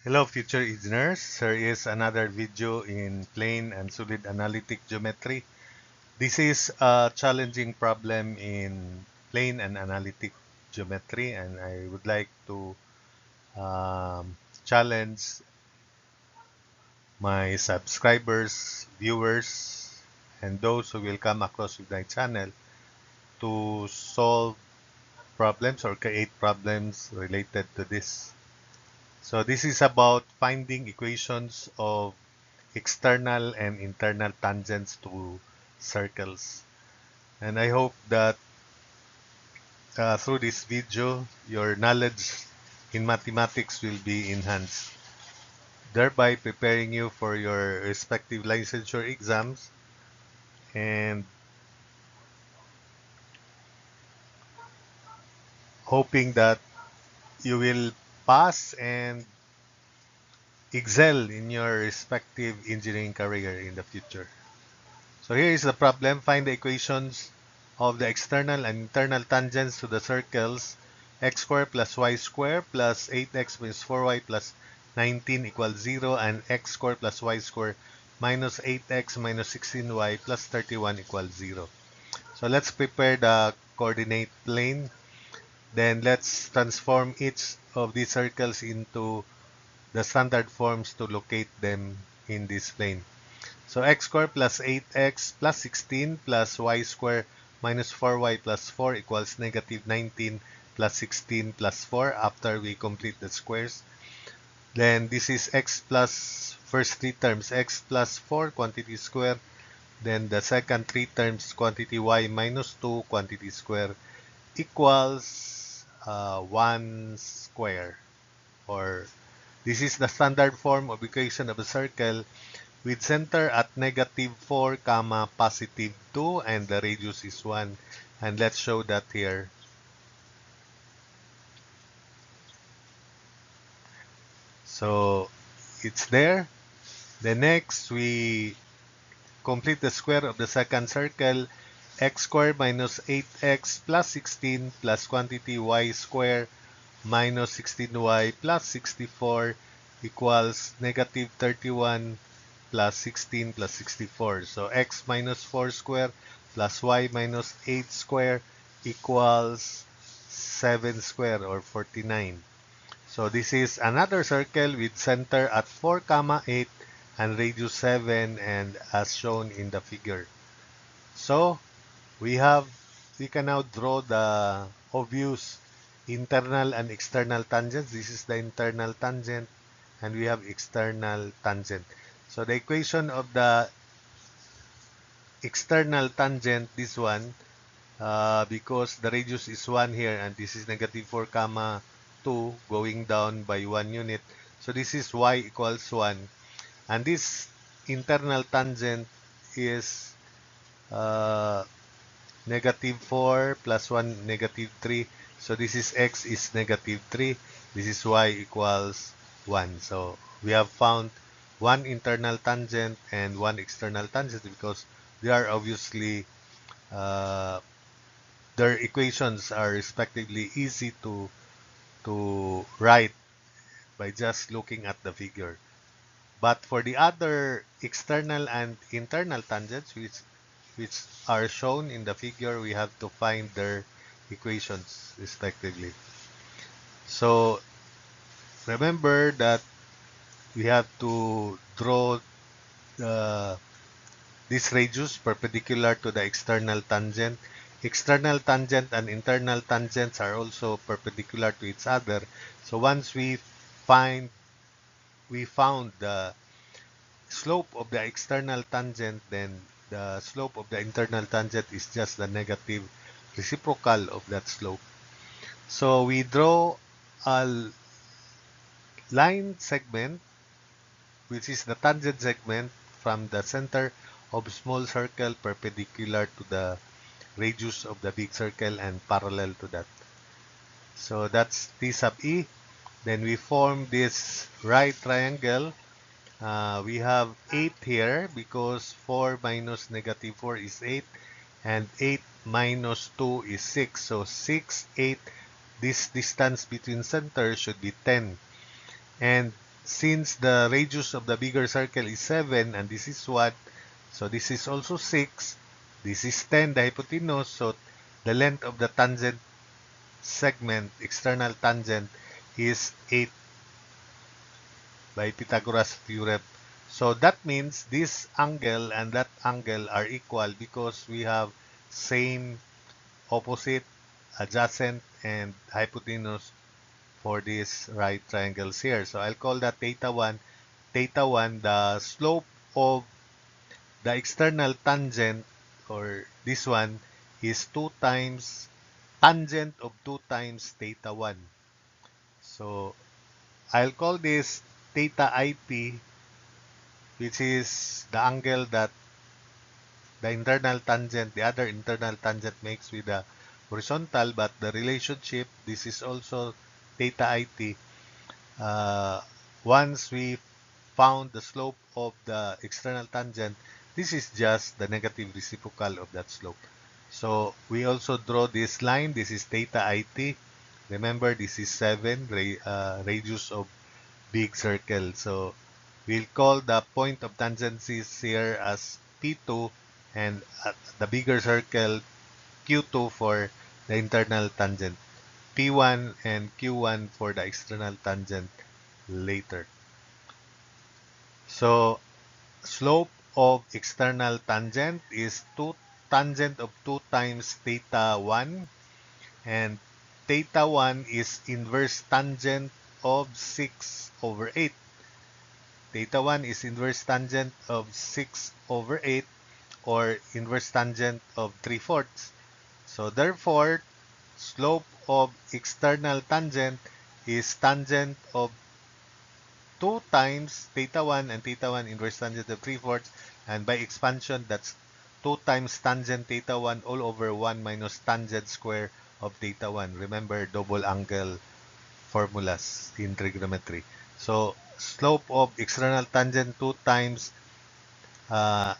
Hello future engineers, here is another video in plane and solid analytic geometry. This is a challenging problem in plane and analytic geometry, and I would like to challenge my subscribers, viewers, and those who will come across with my channel to solve problems or create problems related to this. So this is about finding equations of external and internal tangents to circles. And I hope that through this video, your knowledge in mathematics will be enhanced, thereby preparing you for your respective licensure exams and hoping that you will pass and excel in your respective engineering career in the future. So here is the problem. Find the equations of the external and internal tangents to the circles x squared plus y squared plus 8x minus 4y plus 19 equals 0 and x squared plus y squared minus 8x minus 16y plus 31 equals 0. So let's prepare the coordinate plane. Then let's transform each of these circles into the standard forms to locate them in this plane. So x squared plus 8x plus 16 plus y squared minus 4y plus 4 equals negative 19 plus 16 plus 4 after we complete the squares. Then this is x plus first three terms, x plus 4 quantity square. Then the second three terms, quantity y minus 2 quantity square equals 1 square. Or this is the standard form of equation of a circle with center at negative 4 comma positive 2 and the radius is 1, and let's show that here. So it's there. Then next we complete the square of the second circle. X squared minus 8x plus 16 plus quantity y squared minus 16y plus 64 equals negative 31 plus 16 plus 64. So x minus 4 square plus y minus 8 square equals 7 square or 49. So this is another circle with center at 4 comma 8 and radius 7 and as shown in the figure. So we can now draw the obvious internal and external tangents. This is the internal tangent and we have external tangent. So the equation of the external tangent, this one, because the radius is 1 here and this is negative 4 comma 2 going down by 1 unit. So this is y equals 1. And this internal tangent is uh, negative 4 plus 1 negative 3. So this is x is negative 3. This is y equals 1. So we have found one internal tangent and one external tangent because they are obviously uh, their equations are respectively easy to write by just looking at the figure. But for the other external and internal tangents, which are shown in the figure, we have to find their equations respectively. So remember that we have to draw uh, this radius perpendicular to the external tangent. External tangent and internal tangents are also perpendicular to each other. So once we found the slope of the external tangent, then the slope of the internal tangent is just the negative reciprocal of that slope. So we draw a line segment, which is the tangent segment from the center of small circle perpendicular to the radius of the big circle and parallel to that. So that's T sub E. Then we form this right triangle. We have 8 here because 4 minus negative 4 is 8 and 8 minus 2 is 6. So 6, 8, this distance between centers should be 10. And since the radius of the bigger circle is 7 and this is 1, so this is also 6, this is 10, the hypotenuse, so the length of the tangent segment, external tangent, is 8 by Pythagoras theorem. So that means this angle and that angle are equal because we have same opposite, adjacent, and hypotenuse for these right triangles here. So I'll call that theta 1. Theta 1, the slope of the external tangent, or this one, is 2 times tangent of 2 times theta 1. So I'll call this theta IP, which is the angle that the internal tangent, the other internal tangent makes with the horizontal, but the relationship, this is also theta IT. Uh, Once we found the slope of the external tangent, this is just the negative reciprocal of that slope. So we also draw this line. This is theta IT. Remember, this is 7 radius of big circle. So we'll call the point of tangencies here as P2 and the bigger circle Q2 for the internal tangent. P1 and Q1 for the external tangent later. So slope of external tangent is 2 tangent of 2 times theta 1, and theta 1 is inverse tangent of 6 over 8. Theta 1 is inverse tangent of 6 over 8, or inverse tangent of 3/4. So therefore, slope of external tangent is tangent of 2 times theta 1, and theta 1 inverse tangent of 3/4, and by expansion that's 2 times tangent theta 1 all over 1 minus tangent square of theta 1. Remember double angle formulas in trigonometry. So slope of external tangent 2 times uh,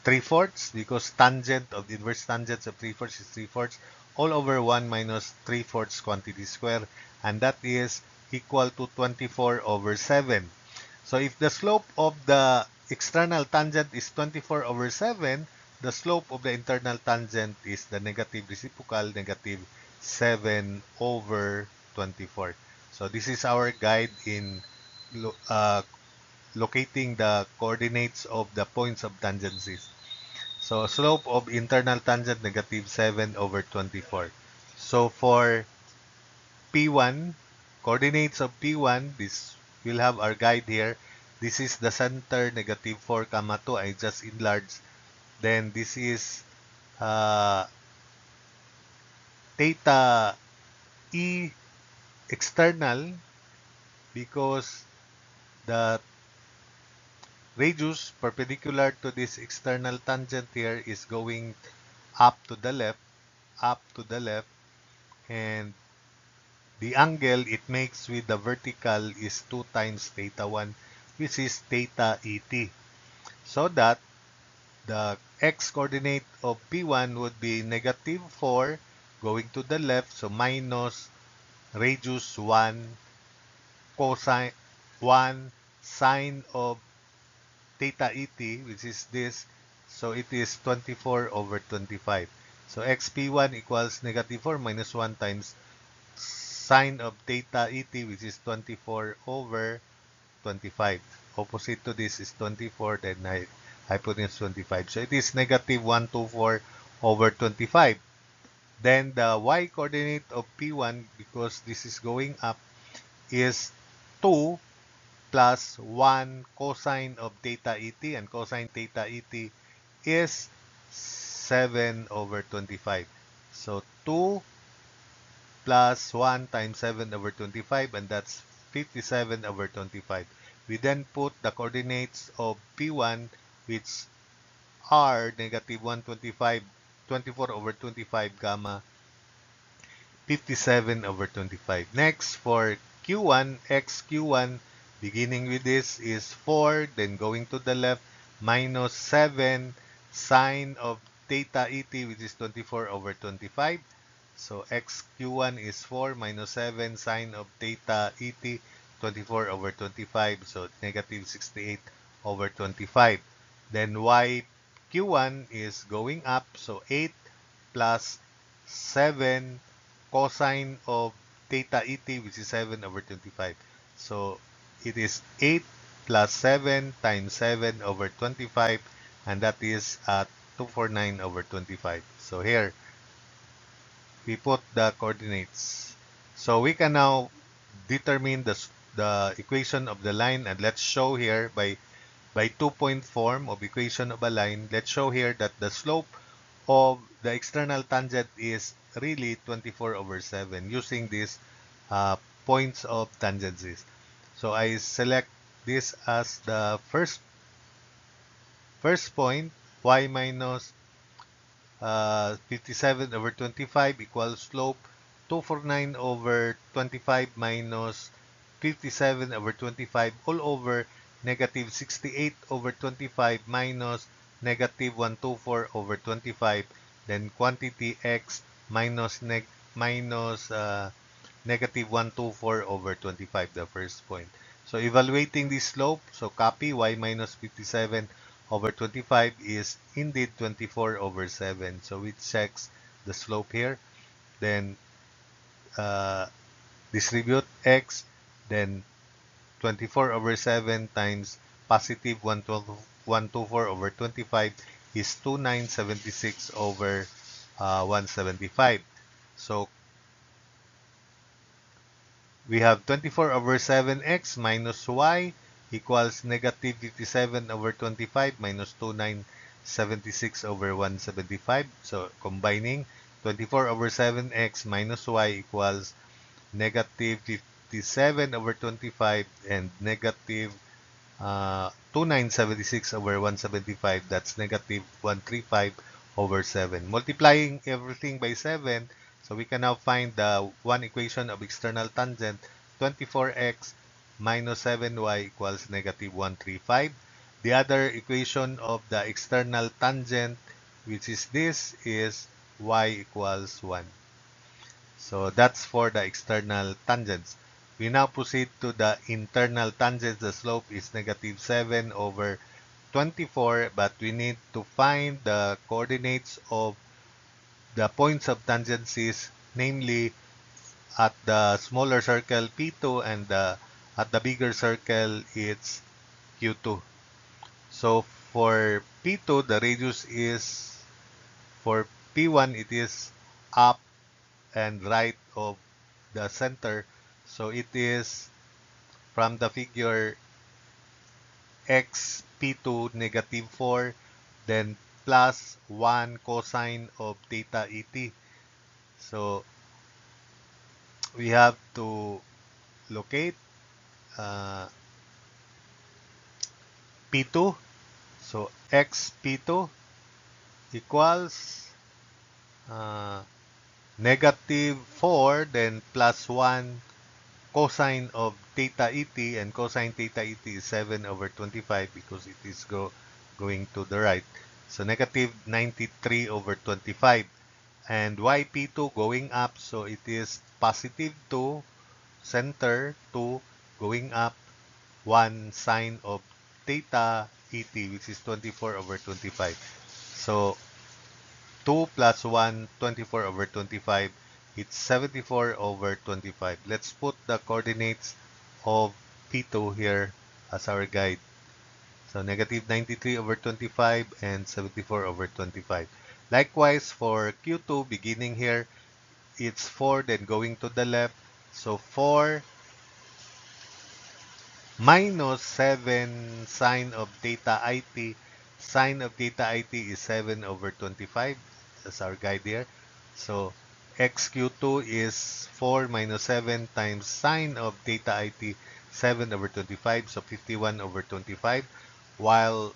3/4, because tangent of the inverse tangents of 3/4 is 3/4 all over 1 minus 3/4 quantity square, and that is equal to 24 over 7. So if the slope of the external tangent is 24 over 7, the slope of the internal tangent is the negative reciprocal, negative 7 over 24. So this is our guide in locating the coordinates of the points of tangencies. So slope of internal tangent, negative 7 over 24. So for P1, coordinates of P1, this we'll have our guide here. This is the center, negative 4, comma 2. I just enlarged. Then this is uh, theta E external, because the radius perpendicular to this external tangent here is going up to the left, up to the left, and the angle it makes with the vertical is 2 times theta 1, which is theta ET. So that the x-coordinate of P1 would be negative 4 going to the left, so minus radius 1 cosine 1 sine of theta ET, which is this. So it is 24 over 25. So xp1 equals negative 4 minus 1 times sine of theta ET, which is 24 over 25. Opposite to this is 24, then hypotenuse 25. So it is negative 124 over 25. Then the y-coordinate of P1, because this is going up, is 2 plus 1 cosine of theta ET, and cosine theta ET is 7 over 25. So 2 plus 1 times 7 over 25, and that's 57 over 25. We then put the coordinates of P1, which are negative 125, 24 over 25, gamma 57 over 25. Next, for Q1, x Q1, beginning with this is 4, then going to the left, minus 7 sine of theta ET, which is 24 over 25. So x Q1 is 4 minus 7 sine of theta ET, 24 over 25, so negative 68 over 25. Then y q1 is going up, so 8 plus 7 cosine of theta et, which is 7 over 25. So it is 8 plus 7 times 7 over 25, and that is 249 over 25. So here, we put the coordinates. So we can now determine the equation of the line, and let's show here by two-point form of equation of a line. Let's show here that the slope of the external tangent is really 24 over 7 using these uh, points of tangencies. So I select this as the first point, y minus 57 over 25 equals slope 249 over 25 minus 57 over 25 all over negative 68 over 25 minus negative 124 over 25, then quantity x minus negative 124 over 25, the first point. So evaluating the slope, so copy y minus 57 over 25 is indeed 24 over 7. So it checks the slope here. Then uh, distribute x, then 24 over 7 times positive 124 over 25 is 2976 over 175. So we have 24 over 7x minus y equals negative 57 over 25 minus 2976 over 175. So combining 24 over 7x minus y equals negative 57 over 25 and negative 2976 over 175, that's negative 135 over 7. Multiplying everything by 7, so we can now find the one equation of external tangent, 24x minus 7y equals negative 135. The other equation of the external tangent, which is this, is y equals 1. So that's for the external tangents. We now proceed to the internal tangents. The slope is negative 7 over 24, but we need to find the coordinates of the points of tangencies, namely at the smaller circle P2 and at the bigger circle it's Q2. So for P2, the radius is, for P1, it is up and right of the center. So it is from the figure x p2 negative 4, then plus 1 cosine of theta et. So we have to locate uh, p2. So x p2 equals uh, negative 4, then plus 1 cosine of theta et, and cosine theta et is 7 over 25 because it is going to the right. So negative 93 over 25. And yp2 going up, so it is positive 2, center 2, going up 1 sine of theta et, which is 24 over 25. So 2 plus 1, 24 over 25. It's 74 over 25. Let's put the coordinates of P2 here as our guide. So negative 93 over 25 and 74 over 25. Likewise, for Q2, beginning here, it's 4, then going to the left. So 4 minus 7 sine of theta IT. Sine of theta IT is 7 over 25. That's our guide here. So xq2 is 4 minus 7 times sine of theta IT, 7 over 25, so 51 over 25. While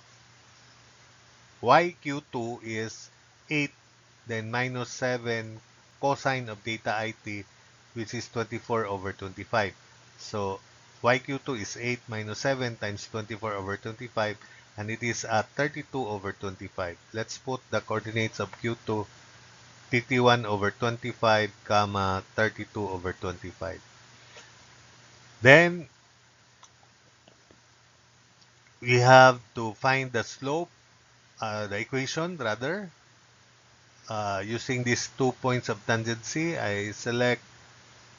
yq2 is 8, then minus 7 cosine of theta IT, which is 24 over 25. So yq2 is 8 minus 7 times 24 over 25, and it is at 32 over 25. Let's put the coordinates of q2, 51 over 25, comma 32 over 25. Then we have to find the slope, the equation rather, using these 2 points of tangency. I select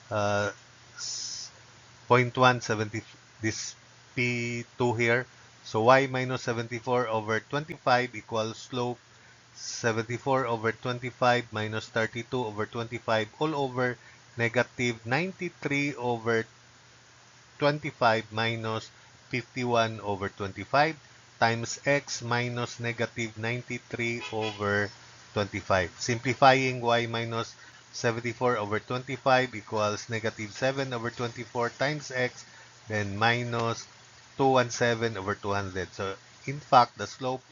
uh, 0.170, this P2 here. So y minus 74 over 25 equals slope 74 over 25 minus 32 over 25 all over negative 93 over 25 minus 51 over 25 times x minus negative 93 over 25. Simplifying y minus 74 over 25 equals negative 7 over 24 times x, then minus 217 over 200. So in fact, the slope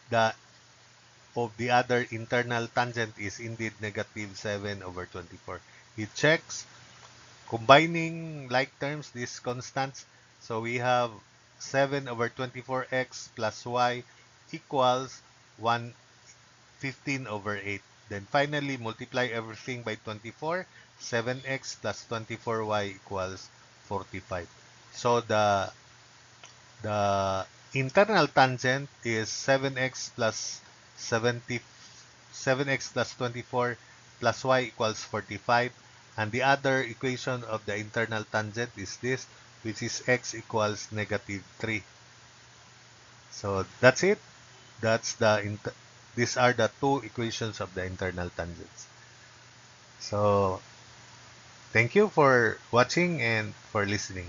the the other internal tangent is indeed negative 7 over 24. It checks. Combining like terms, these constants, so we have 7 over 24x plus y equals 115 over 8. Then finally, multiply everything by 24. 7x plus 24y equals 45. So the internal tangent is 7x plus 70, 7x plus 24 plus y equals 45. And the other equation of the internal tangent is this, which is x equals negative 3. So that's it. That's these are the two equations of the internal tangents. So thank you for watching and for listening.